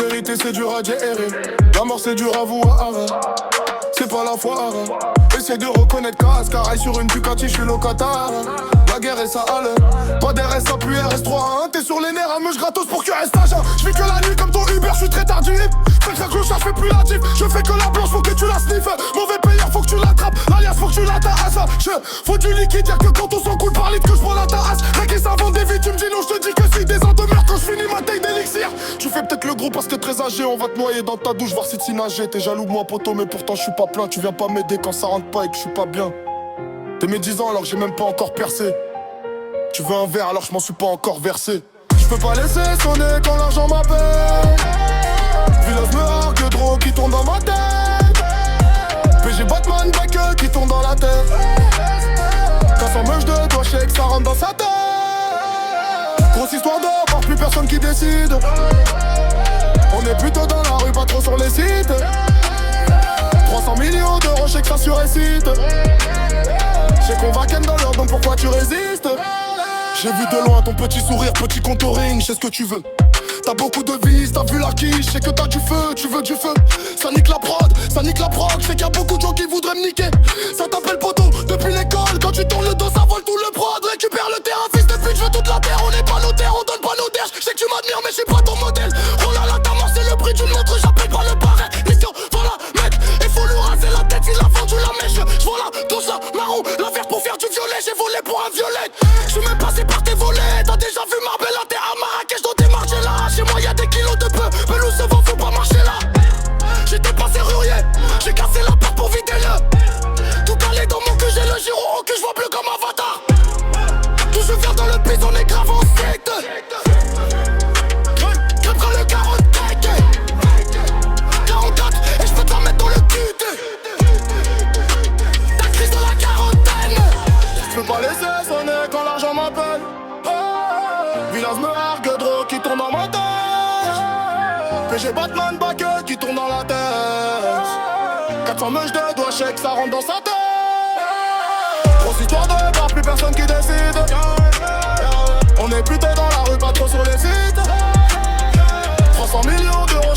vérité c'est dur à gérer. La mort c'est dur à voir. C'est pas la foire. Essaye de reconnaître Cascaraille sur une Ducati, je suis locataire. La guerre et ça allait. Pas d'RSA plus RS3 hein. T'es sur les nerfs à meuche gratos pour que reste agent. Je vis que la nuit comme ton Uber, je suis très tardif. Fais que la clochard, je fais plus la diff. Je fais que la blanche, faut que tu la sniffes. Mauvais payeur, faut que tu l'attrapes. L'alias, faut que tu la tasses. Faut du liquide, y'a que quand on s'en coule par litre que je prends la tasse. Mec et ça vend des vies, tu me dis non, je te dis que si. Des ans de meurtre quand je finis ma taille d'élixir. Tu fais peut-être le gros parce que t'es très âgé. On va te noyer dans ta douche, voir si t'y nager. T'es jaloux de moi, poteau, mais pourtant je suis pas plein. Tu viens pas m'aider quand ça rentre pas et que je suis pas bien. T'es mes 10 ans alors que j'ai même pas encore percé. Tu veux un verre alors je m'en suis pas encore versé. Je peux pas laisser sonner quand l'argent m'appelle. Village me hargue, trop qui tourne dans ma tête. PG Batman, back qui tourne dans la tête. Quand ça meuche de doigts, je sais que ça rentre dans sa tête. Grosse histoire d'or, par plus personne qui décide. On est plutôt dans la rue, pas trop sur les sites. 300 millions d'euros, je sais que ça surrécite. Je sais qu'on va ken dans l'ordre, donc pourquoi tu résistes? J'ai vu de loin ton petit sourire, petit contouring, je sais ce que tu veux. T'as beaucoup de vis, t'as vu la quiche, je sais que t'as du feu, tu veux du feu. Ça nique la prod, ça nique la prog, je sais qu'il y a beaucoup de gens qui voudraient me niquer. Ça t'appelle poteau, depuis l'école, quand tu tournes le dos, ça vole tout le prod. Récupère le terrain, fils de pute, je veux toute la terre. On n'est pas notaire, on donne pas nos terres. Je sais que tu m'admires, mais je suis pas ton modèle. Oh là là, ta mort, c'est le prix d'une montre, j'appelle pas le barret. Mission, voilà, mec, il faut lui raser la tête, il a vendu la mèche. J'vois la douce, la marron, la verte pour faire du violet. J'ai volé pour un violet. J'suis même passé par tes volets. T'as déjà vu Marbella, t'es à Marrakech dans tes marchés là. Chez moi y'a des kilos de peu, mais nous se vend, faut pas marcher là. J'étais pas serrurier, j'ai cassé la porte pour vider le. Tout calé dans mon cul, j'ai le giro que je vois bleu comme Avatar. Tout je viens dans le pays, on est grave en secte. Crèvera le 44 et je peux te la mettre dans le cul. Ta crise de la quarantaine. Je peux pas laisser sonner quand l'argent m'appelle. Village me hargue, drôle qui tourne dans ma tête. PG Batman, back qui tourne dans la tête. 400 meuches de doigts, je sais que ça rentre dans sa tête. Grosse histoire de bar, plus personne qui décide. On est plutôt dans la rue, pas trop sur les sites. 300 millions d'euros,